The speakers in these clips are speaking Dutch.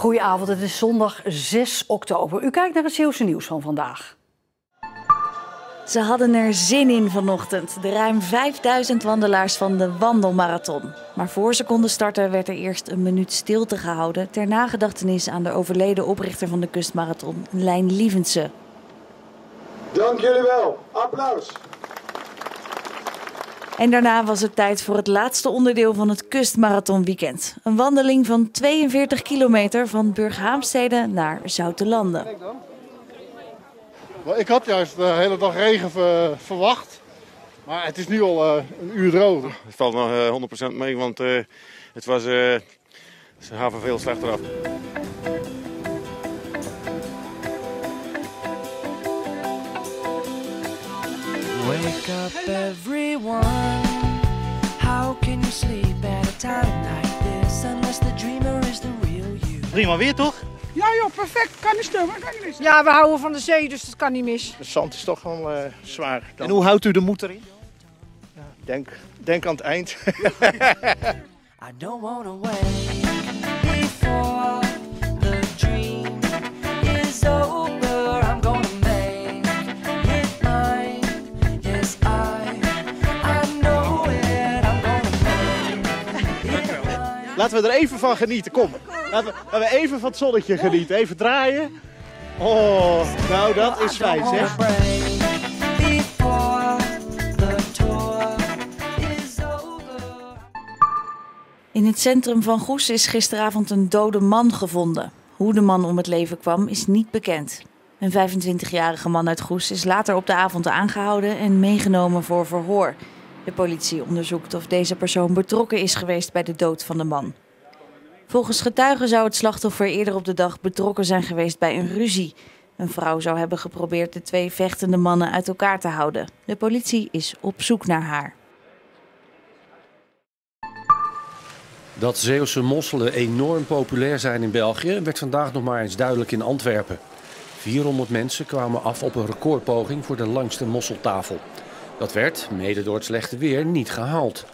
Goedenavond, het is zondag 6 oktober. U kijkt naar het Zeeuwse nieuws van vandaag. Ze hadden er zin in vanochtend, de ruim 5000 wandelaars van de wandelmarathon. Maar voor ze konden starten werd er eerst een minuut stilte gehouden ter nagedachtenis aan de overleden oprichter van de kustmarathon, Lijn Lievense. Dank jullie wel. Applaus. En daarna was het tijd voor het laatste onderdeel van het kustmarathonweekend. Een wandeling van 42 kilometer van Burghaamstede naar Zoutelanden. Ik had juist de hele dag regen verwacht, maar het is nu al een uur droog. Het valt nog 100% mee, want het was, ze gaven veel slechter af. Wake up everyone, how can you sleep at a time like this unless the dreamer is the real you? Prima weer toch? Ja joh, perfect. Kan niet stemmen, kan niet missen. Ja, we houden van de zee, dus dat kan niet mis. Het zand is toch wel zwaar. En hoe houdt u de moed erin? Ja, denk aan het eind. I don't wanna wait before the dream is over. I'm gonna make it mine. Yes, I know it. I'm gonna make it mine. Laten we er even van genieten, kom. Laten we even van het zonnetje genieten. Even draaien. Oh, nou dat is fijn zeg. In het centrum van Goes is gisteravond een dode man gevonden. Hoe de man om het leven kwam is niet bekend. Een 25-jarige man uit Goes is later op de avond aangehouden en meegenomen voor verhoor. De politie onderzoekt of deze persoon betrokken is geweest bij de dood van de man. Volgens getuigen zou het slachtoffer eerder op de dag betrokken zijn geweest bij een ruzie. Een vrouw zou hebben geprobeerd de twee vechtende mannen uit elkaar te houden. De politie is op zoek naar haar. Dat Zeeuwse mosselen enorm populair zijn in België werd vandaag nog maar eens duidelijk in Antwerpen. 400 mensen kwamen af op een recordpoging voor de langste mosseltafel. Dat werd, mede door het slechte weer, niet gehaald.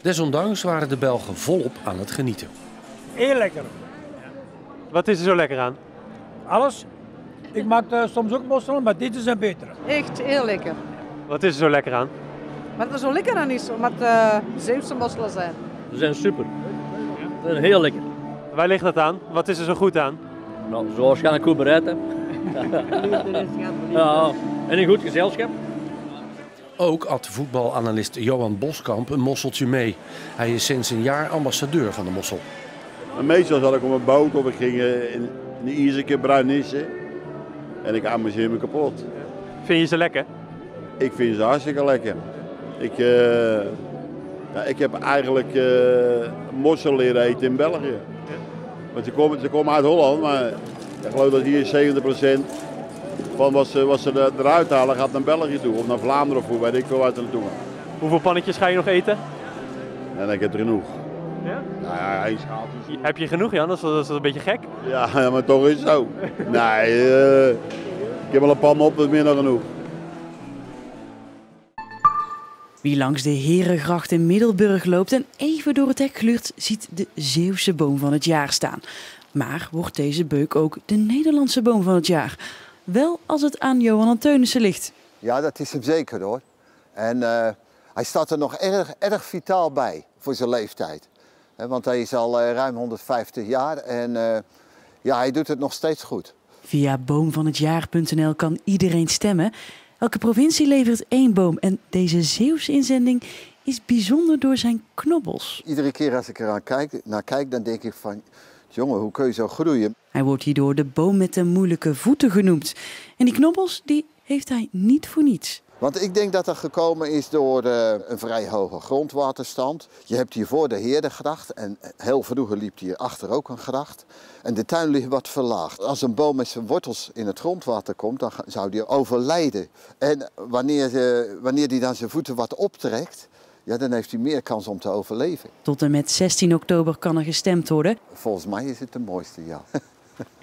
Desondanks waren de Belgen volop aan het genieten. Heel lekker. Wat is er zo lekker aan? Alles. Ik maak soms ook mosselen, maar dit is een betere. Echt heel lekker. Wat is er zo lekker aan? Wat er zo lekker aan is, omdat Zeeuwse mosselen zijn. Ze zijn super. Ze zijn heel lekker. Waar ligt dat aan? Wat is er zo goed aan? Nou, zo waarschijnlijk goed bereid hè. Ja, en een goed gezelschap. Ook at voetbalanalist Johan Boskamp een mosseltje mee. Hij is sinds een jaar ambassadeur van de mossel. En meestal zat ik op een boot of ik ging in de Ierseke bruinissen. En ik amuseer me kapot. Vind je ze lekker? Ik vind ze hartstikke lekker. Ik heb eigenlijk mossel leren eten in België. Want ze komen uit Holland, maar ik geloof dat hier 70% van wat ze eruit halen gaat naar België toe. Of naar Vlaanderen of hoe, weet ik veel waar ze naartoe gaan. Hoeveel pannetjes ga je nog eten? En ik heb er genoeg. Ja? Nou ja, hij schaalt. Heb je genoeg, Jan? Dat is een beetje gek. Ja, maar toch is het zo. Nee, ik heb wel een pan op, dat is meer dan genoeg. Wie langs de Herengracht in Middelburg loopt en even door het hek gluurt, ziet de Zeeuwse boom van het jaar staan. Maar wordt deze beuk ook de Nederlandse boom van het jaar? Wel als het aan Johan Anteunissen ligt. Ja, dat is hem zeker hoor. En hij staat er nog erg vitaal bij voor zijn leeftijd. Want hij is al ruim 150 jaar en hij doet het nog steeds goed. Via boomvanhetjaar.nl kan iedereen stemmen. Elke provincie levert 1 boom en deze Zeeuwse inzending is bijzonder door zijn knobbels. Iedere keer als ik naar kijk, dan denk ik van, jongen, hoe kun je zo groeien? Hij wordt hierdoor de boom met de moeilijke voeten genoemd. En die knobbels, die heeft hij niet voor niets. Want ik denk dat dat gekomen is door een vrij hoge grondwaterstand. Je hebt hiervoor de Herengracht en heel vroeger liep hier achter ook een gracht. En de tuin ligt wat verlaagd. Als een boom met zijn wortels in het grondwater komt, dan zou die overlijden. En wanneer die dan zijn voeten wat optrekt, ja, dan heeft hij meer kans om te overleven. Tot en met 16 oktober kan er gestemd worden. Volgens mij is het de mooiste, ja.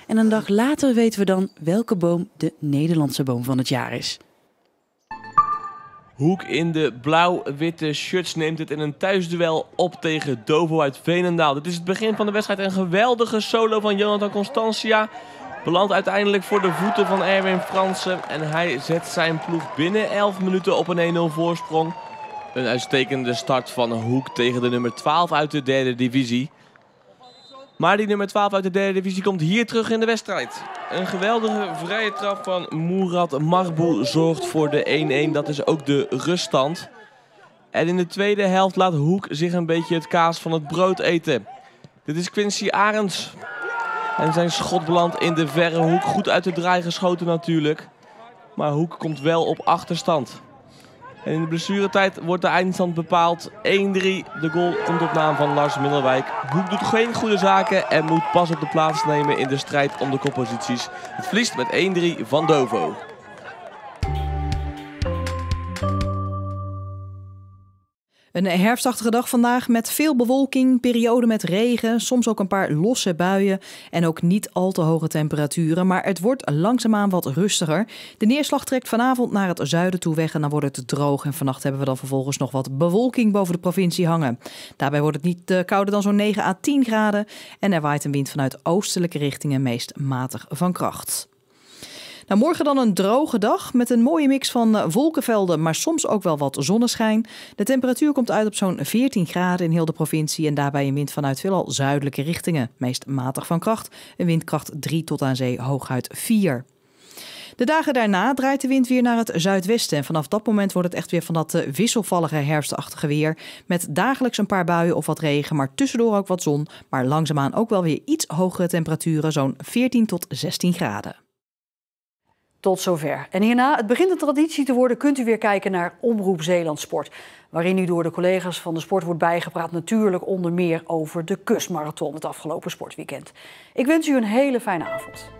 En een dag later weten we dan welke boom de Nederlandse boom van het jaar is. Hoek in de blauw-witte shirts neemt het in een thuisduel op tegen Dovo uit Veenendaal. Dit is het begin van de wedstrijd. Een geweldige solo van Jonathan Constantia. Belandt uiteindelijk voor de voeten van Erwin Fransen. En hij zet zijn ploeg binnen 11 minuten op een 1-0 voorsprong. Een uitstekende start van Hoek tegen de nummer 12 uit de derde divisie. Maar die nummer 12 uit de derde divisie komt hier terug in de wedstrijd. Een geweldige vrije trap van Murat Marbu zorgt voor de 1-1. Dat is ook de ruststand. En in de tweede helft laat Hoek zich een beetje het kaas van het brood eten. Dit is Quincy Arends. En zijn schot belandt in de verre hoek. Goed uit de draai geschoten natuurlijk. Maar Hoek komt wel op achterstand. En in de blessuretijd wordt de eindstand bepaald. 1-3. De goal komt op naam van Lars Middelwijk. Hoek doet geen goede zaken en moet pas op de plaats nemen in de strijd om de kopposities. Het verliest met 1-3 van Dovo. Een herfstachtige dag vandaag met veel bewolking, periode met regen, soms ook een paar losse buien en ook niet al te hoge temperaturen. Maar het wordt langzaamaan wat rustiger. De neerslag trekt vanavond naar het zuiden toe weg en dan wordt het droog. En vannacht hebben we dan vervolgens nog wat bewolking boven de provincie hangen. Daarbij wordt het niet kouder dan zo'n 9 à 10 graden en er waait een wind vanuit oostelijke richtingen meest matig van kracht. Nou, morgen dan een droge dag met een mooie mix van wolkenvelden, maar soms ook wel wat zonneschijn. De temperatuur komt uit op zo'n 14 graden in heel de provincie en daarbij een wind vanuit veelal zuidelijke richtingen. Meest matig van kracht, een windkracht 3 tot aan zee hooguit 4. De dagen daarna draait de wind weer naar het zuidwesten en vanaf dat moment wordt het echt weer van dat wisselvallige herfstachtige weer. Met dagelijks een paar buien of wat regen, maar tussendoor ook wat zon, maar langzaamaan ook wel weer iets hogere temperaturen, zo'n 14 tot 16 graden. Tot zover. En hierna, het begint een traditie te worden, kunt u weer kijken naar Omroep Zeeland Sport. Waarin u door de collega's van de sport wordt bijgepraat, natuurlijk onder meer over de kustmarathon het afgelopen sportweekend. Ik wens u een hele fijne avond.